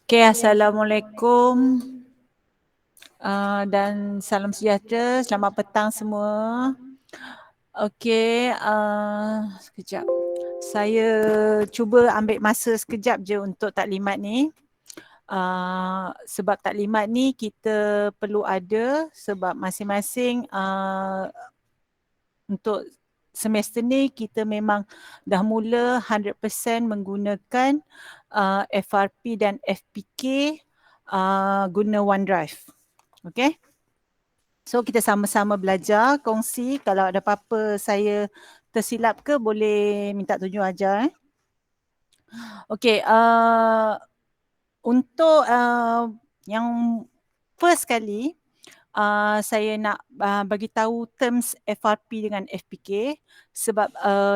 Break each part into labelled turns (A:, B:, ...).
A: Okay, Assalamualaikum dan salam sejahtera. Selamat petang semua. Okay, sekejap. Saya cuba ambil masa sekejap je untuk taklimat ni. Sebab taklimat ni kita perlu ada sebab masing-masing untuk semester ni kita memang dah mula 100% menggunakan FRP dan FPK guna OneDrive. Okay. So kita sama-sama belajar, kongsi. Kalau ada apa-apa saya tersilap ke boleh minta tunjuk ajar. Okay. Untuk yang first kali, saya nak bagi tahu terms FRP dengan FPK sebab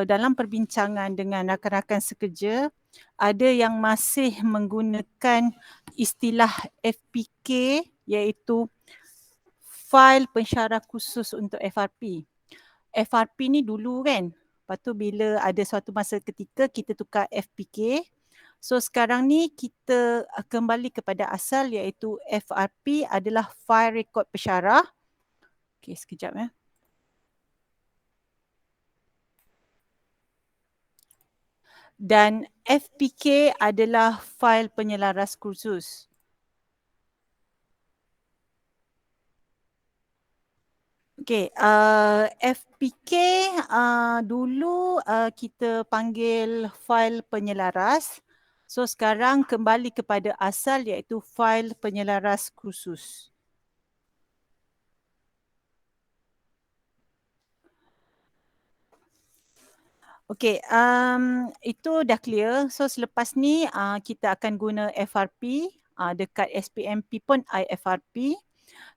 A: dalam perbincangan dengan rakan-rakan sekerja ada yang masih menggunakan istilah FPK iaitu fail pensyarah khusus untuk FRP. FRP ni dulu kan, lepas tu bila ada suatu masa ketika kita tukar FPK. So sekarang ni kita kembali kepada asal iaitu FRP adalah file rekod pensyarah. Okey, sekejap ya. Dan FPK adalah fail penyelaras kursus. Okey, FPK dulu kita panggil fail penyelaras. So sekarang kembali kepada asal iaitu fail penyelaras kursus. Okey, itu dah clear. So selepas ni kita akan guna FRP, dekat SPMP pun IFRP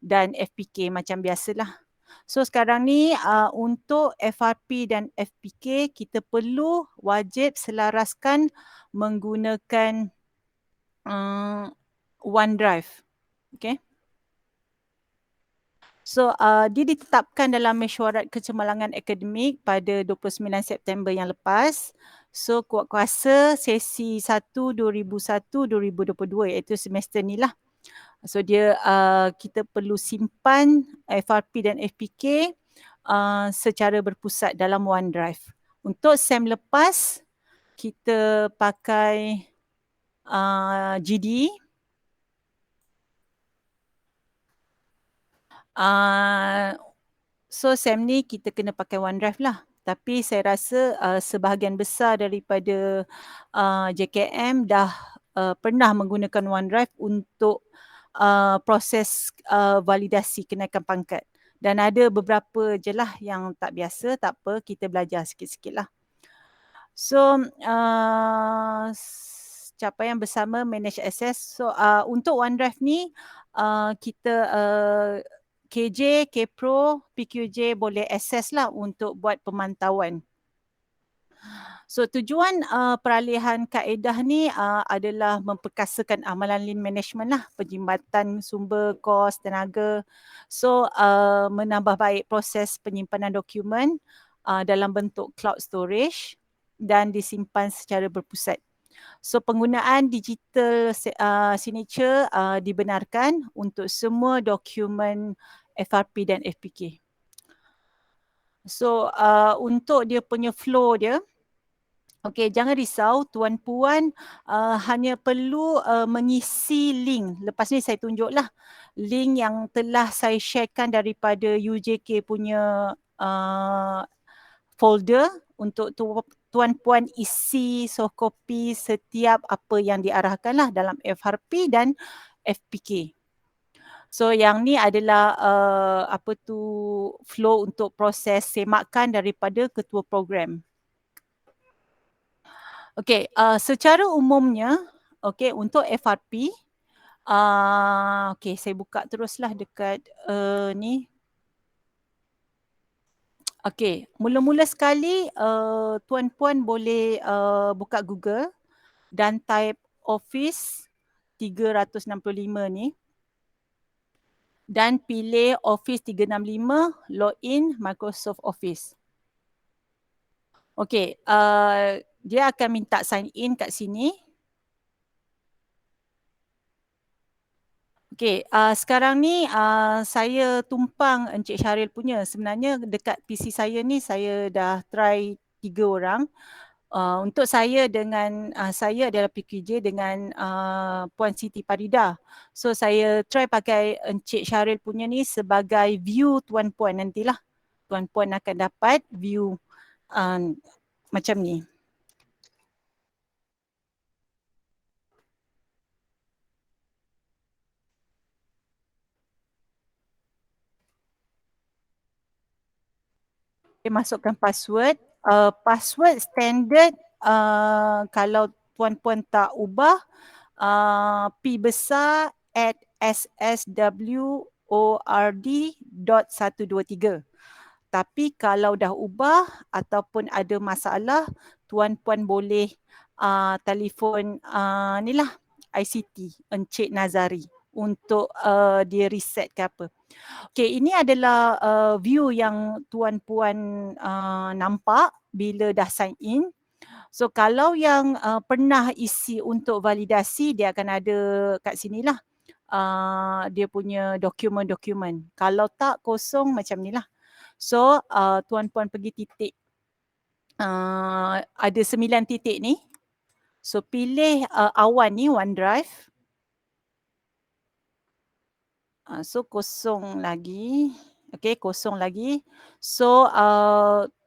A: dan FPK macam biasalah. So sekarang ni untuk FRP dan FPK kita perlu wajib selaraskan menggunakan OneDrive. Okay. So dia ditetapkan dalam mesyuarat kecemerlangan akademik pada 29 September yang lepas. So kuat kuasa sesi 1 2001-2022 iaitu semester ni lah. So dia kita perlu simpan FRP dan FPK secara berpusat dalam OneDrive. Untuk SEM lepas kita pakai GD. So SEM ni kita kena pakai OneDrive lah. Tapi saya rasa sebahagian besar daripada JKM dah pernah menggunakan OneDrive untuk proses validasi kenaikan pangkat. Dan ada beberapa je lah yang tak biasa, tak apa, kita belajar sikit-sikit lah. So, capaian bersama manage access. So, untuk OneDrive ni, kita KJ, KPro, PQJ boleh access lah untuk buat pemantauan. So tujuan peralihan kaedah ni adalah memperkasakan amalan lean management lah, penjimbatan sumber, kos, tenaga. So menambah baik proses penyimpanan dokumen dalam bentuk cloud storage dan disimpan secara berpusat. So penggunaan digital signature dibenarkan untuk semua dokumen FRP dan FPK. So untuk dia punya flow dia, okey, jangan risau, tuan-puan hanya perlu mengisi link. Lepas ni saya tunjuklah link yang telah saya sharekan daripada UJK punya folder untuk tuan-puan isi soft copy setiap apa yang diarahkan lah dalam FRP dan FPK. So yang ni adalah flow untuk proses semakan daripada ketua program. Okey, secara umumnya, okey, untuk FRP, okey, saya buka teruslah dekat ni. Okey, mula-mula sekali tuan-puan boleh buka Google dan type Office 365 ni dan pilih Office 365 login Microsoft Office. Okey, dia akan minta sign in kat sini. Okey, sekarang ni saya tumpang Encik Syahril punya. Sebenarnya dekat PC saya ni saya dah try 3 orang. Untuk saya dengan saya adalah PQJ dengan Puan Siti Farida. So saya try pakai Encik Syahril punya ni sebagai view tuan-puan nantilah. Tuan-puan akan dapat view macam ni. Okay, masukkan password. Password standard kalau tuan-puan tak ubah P besar @ssword.123. Tapi kalau dah ubah ataupun ada masalah, tuan-puan boleh telefon ni lah ICT Encik Nazari untuk dia reset ke apa. Okay, ini adalah view yang tuan-puan nampak bila dah sign in. So kalau yang pernah isi untuk validasi, dia akan ada kat sinilah dia punya dokumen-dokumen. Kalau tak kosong macam ni lah. So tuan-puan pergi titik ada 9 titik ni. So pilih awan ni OneDrive. So kosong lagi. Okay, kosong lagi. So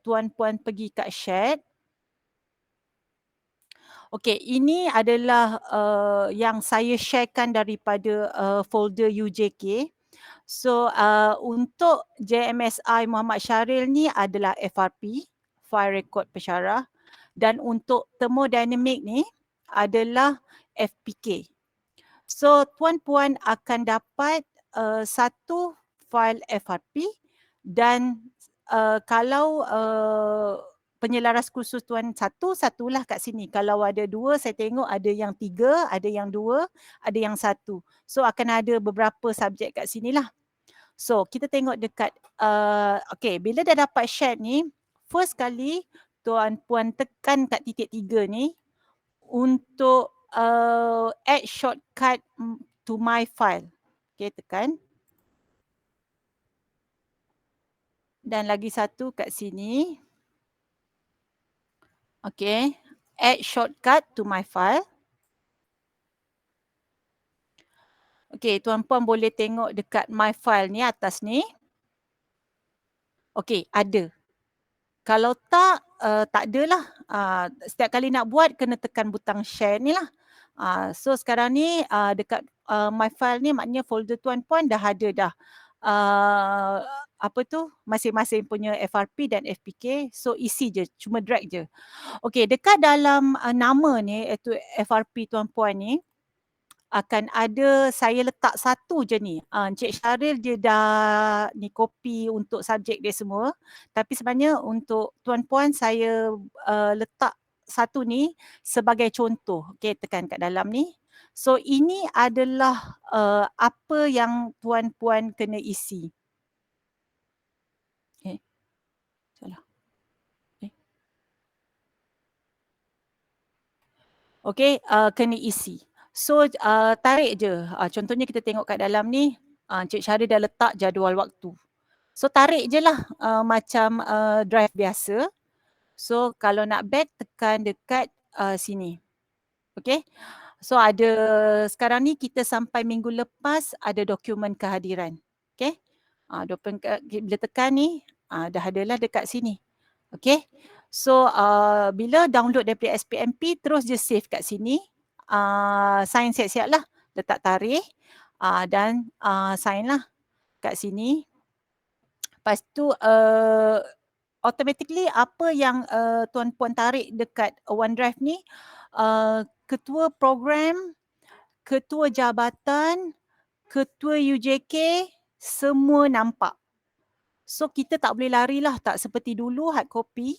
A: tuan-puan pergi kat share. Okay, ini adalah yang saya sharekan daripada folder UJK. So untuk JMSI Muhammad Syahril ni adalah FRP, File Record Pensyarah. Dan untuk thermodynamic ni adalah FPK. So tuan-puan akan dapat satu file FRP dan kalau penyelaras kursus tuan satulah kat sini. Kalau ada dua, saya tengok ada yang 3, ada yang 2, ada yang 1. So akan ada beberapa subjek kat sini lah. So kita tengok dekat, okay, bila dah dapat share ni, first kali tuan-puan tekan kat titik 3 ni untuk add shortcut to my file. Okay, tekan. Dan lagi satu kat sini. Okay, add shortcut to my file. Okay, tuan-puan boleh tengok dekat my file ni atas ni. Okay, ada. Kalau tak, tak adalah. Setiap kali nak buat, kena tekan butang share ni lah. So sekarang ni dekat my file ni maknanya folder tuan-puan dah ada dah. Apa tu, masing-masing punya FRP dan FPK. So isi je, cuma drag je. Okay, dekat dalam nama ni, iaitu FRP tuan-puan ni, akan ada, saya letak satu je ni. Encik Syahril dia dah ni copy untuk subjek dia semua. Tapi sebenarnya untuk tuan-puan saya letak satu ni sebagai contoh. Okay, tekan kat dalam ni. So ini adalah apa yang tuan-puan kena isi. Okay, salah. Okay, kena isi. So tarik je. Contohnya kita tengok kat dalam ni, Encik Syahril dah letak jadual waktu. So tarik je lah macam drive biasa. So kalau nak back, tekan dekat sini. Okay. So ada, sekarang ni kita sampai minggu lepas ada dokumen kehadiran. Okay. Dokumen bila tekan ni, dah adalah dekat sini. Okay. So bila download daripada SPMP, terus je save kat sini. Sign siap-siap lah. Letak tarikh dan sign lah kat sini. Lepas tu automatically apa yang tuan-puan tarik dekat OneDrive ni, ketua program, ketua jabatan, ketua UJK, semua nampak. So kita tak boleh lari lah, tak seperti dulu hard copy.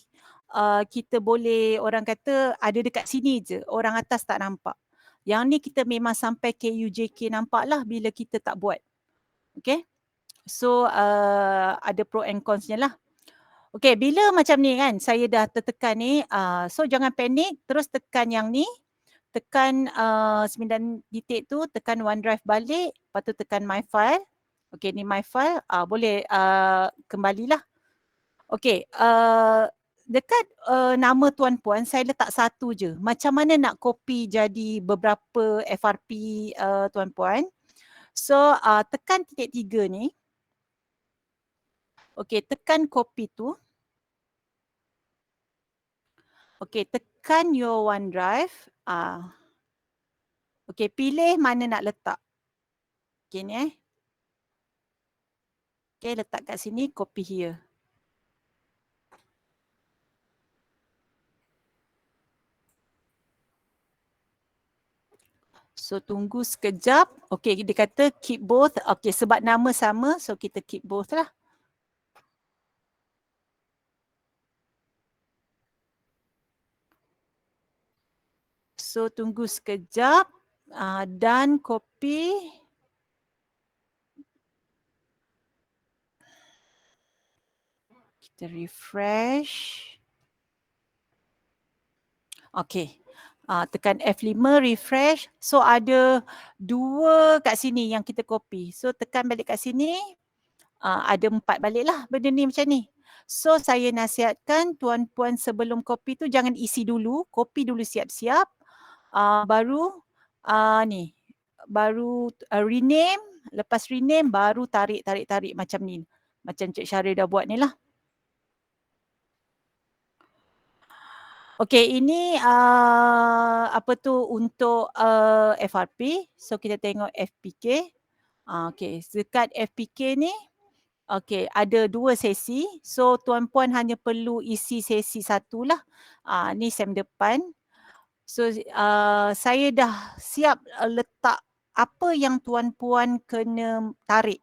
A: Kita boleh, orang kata ada dekat sini je, orang atas tak nampak. Yang ni kita memang sampai ke UJK nampak lah bila kita tak buat. Okay. So ada pro and cons-nya lah. Okay, bila macam ni kan, saya dah tertekan ni, so jangan panik, terus tekan yang ni, tekan 9 titik tu, tekan OneDrive balik, lepas tu tekan My File. Okey, ni My File, boleh kembalilah. Okey, dekat nama Tuan Puan, saya letak satu je. Macam mana nak copy jadi beberapa FRP Tuan Puan? So, tekan titik 3 ni. Okey, tekan copy tu. Okey, tekan your OneDrive. Okey, pilih mana nak letak. Okey ni Okey, letak kat sini, copy here. So, tunggu sekejap. Okey, dia kata keep both. Okey, sebab nama sama, so kita keep both lah. So, tunggu sekejap. Dan copy. Kita refresh. Okey. Tekan F5, refresh. So, ada 2 kat sini yang kita copy. So, tekan balik kat sini. Ada 4 balik lah benda ni macam ni. So, saya nasihatkan Tuan Puan sebelum copy tu jangan isi dulu. Copy dulu siap-siap. Baru rename. Lepas rename, baru tarik macam ni. Macam Cik Syahrir dah buat ni lah. Okey, ini untuk FRP. So, kita tengok FPK. Okey, dekat FPK ni, okey, ada 2 sesi. So, Tuan Puan hanya perlu isi sesi 1 lah. Ni sem depan. So, saya dah siap letak apa yang Tuan Puan kena tarik.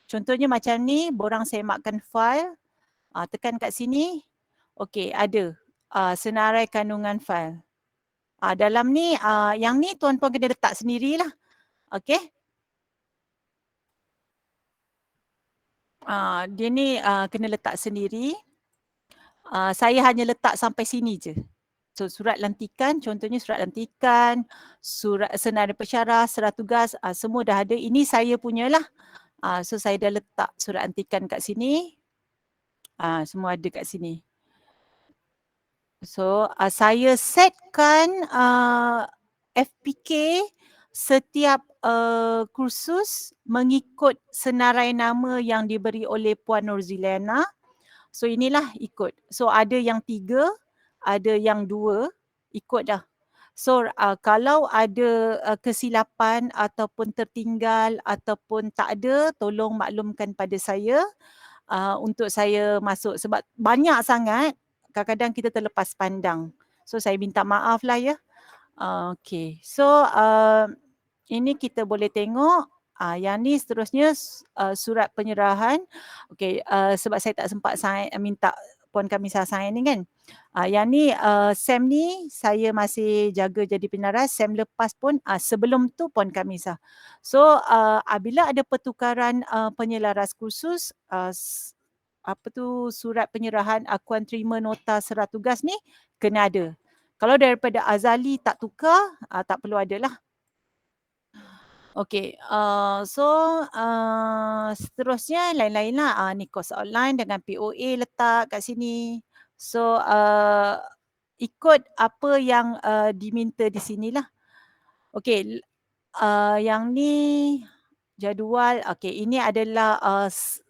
A: Contohnya macam ni, borang semakkan file. Tekan kat sini. Okey, ada senarai kandungan file. Dalam ni, yang ni Tuan Puan kena letak sendirilah. Okey. Dia ni kena letak sendiri. Saya hanya letak sampai sini je. So, surat lantikan, contohnya surat lantikan, surat senarai pesyarah, surat tugas, semua dah ada. Ini saya punyalah. So, saya dah letak surat lantikan kat sini. Semua ada kat sini. So, saya setkan FPK setiap kursus mengikut senarai nama yang diberi oleh Puan Norziliana. So, inilah ikut. So, ada yang 3, ada yang 2, ikut dah. So, kalau ada kesilapan ataupun tertinggal ataupun tak ada, tolong maklumkan pada saya untuk saya masuk. Sebab banyak sangat, kadang-kadang kita terlepas pandang. So, saya minta maaf lah ya. Okay. So, ini kita boleh tengok. Yang ni seterusnya surat penyerahan. Okay, sebab saya tak sempat minta Puan Kamisa sign ni kan. Yang ni SEM ni saya masih jaga jadi penaras. SEM lepas pun sebelum tu Puan Kamisa. So, bila ada pertukaran penyelaras kursus, surat penyerahan akuan terima nota serat tugas ni kena ada. Kalau daripada azali tak tukar, tak perlu ada lah. Okey, so seterusnya lain-lain lah. Ni course outline dengan POA letak kat sini. So, ikut apa yang diminta di sinilah. Okey, yang ni jadual. Okey, ini adalah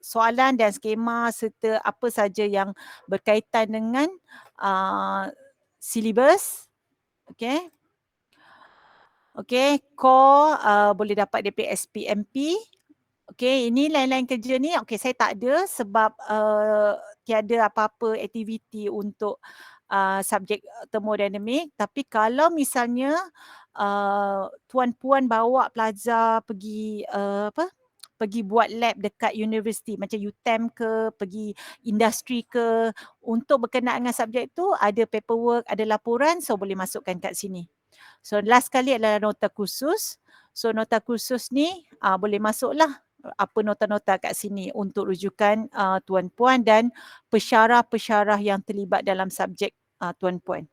A: soalan dan skema serta apa saja yang berkaitan dengan silibus. Okey. Okey, core boleh dapat daripada SPMP. Okey, ini lain-lain kerja ni. Okey, saya tak ada sebab tiada apa-apa aktiviti untuk subjek termodinamik. Tapi kalau misalnya Tuan Puan bawa pelajar pergi pergi buat lab dekat universiti macam UTM ke, pergi industri ke, untuk berkenaan dengan subjek tu ada paperwork, ada laporan, so boleh masukkan kat sini. So last kali adalah nota kursus. So nota kursus ni boleh masuklah apa nota-nota kat sini untuk rujukan Tuan Puan dan pesyarah-pesyarah yang terlibat dalam subjek Tuan Puan.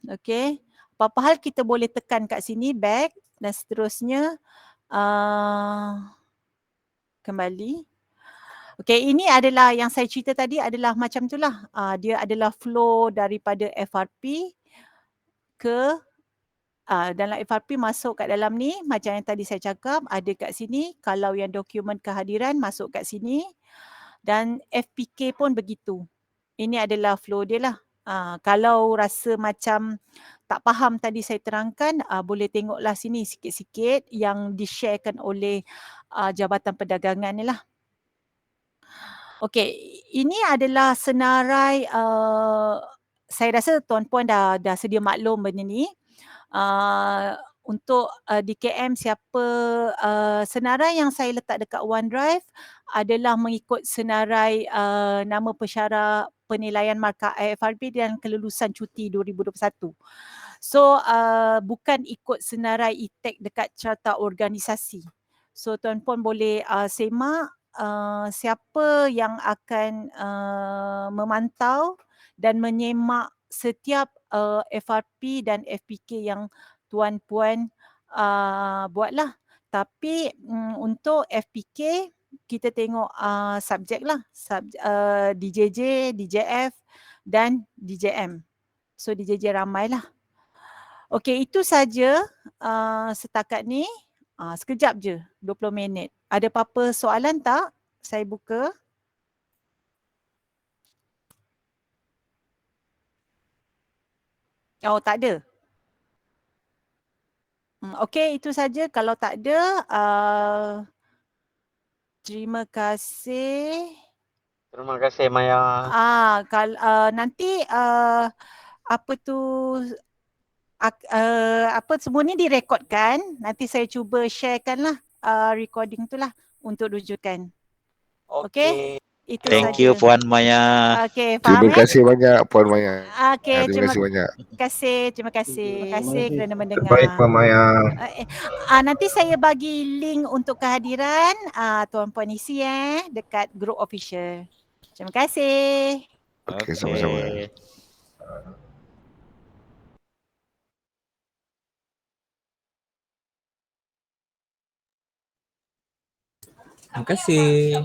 A: Okay. Apa-apa hal kita boleh tekan kat sini, back dan seterusnya. Kembali. Okay, ini adalah yang saya cerita tadi adalah macam itulah. Dia adalah flow daripada FRP ke dalam FRP masuk kat dalam ni, macam yang tadi saya cakap, ada kat sini. Kalau yang dokumen kehadiran masuk kat sini. Dan FPK pun begitu. Ini adalah flow dia lah. Kalau rasa macam tak faham tadi saya terangkan, boleh tengoklah sini sikit-sikit yang di-sharekan oleh Jabatan Perdagangan ni lah. Okey, ini adalah senarai, saya rasa tuan-puan dah sedia maklum benda ni. Untuk DKM siapa, senarai yang saya letak dekat OneDrive adalah mengikut senarai nama pensyarah penilaian markah IFRP dan kelulusan cuti 2021. So bukan ikut senarai e-tag dekat carta organisasi. So tuan-puan boleh semak siapa yang akan memantau dan menyemak setiap FRP dan FPK yang tuan-puan buatlah. Tapi untuk FPK kita tengok subjek lah, DJJ, DJF dan DJM. So DJJ ramai lah. Okey, itu saja setakat ni. Sekejap je, 20 minit. Ada apa-apa soalan tak? Saya buka. Oh, tak ada. Okey, itu saja. Kalau tak ada, terima kasih.
B: Terima kasih Maya.
A: Nanti apa tu apa semua ni direkodkan. Nanti saya cuba sharekan lah recording tu lah untuk rujukan. Okey. Itu
C: Thank
A: saja.
C: you Puan Maya.
A: Okey, faham
D: Terima kasih banyak Puan Maya.
A: Okey,
D: Terima kasih banyak.
A: Terima kasih kerana mendengar.
B: Baik Puan Maya.
A: Nanti saya bagi link untuk kehadiran tuan-puan isi dekat group official. Terima kasih.
D: Okey, sama-sama.
E: Terima kasih.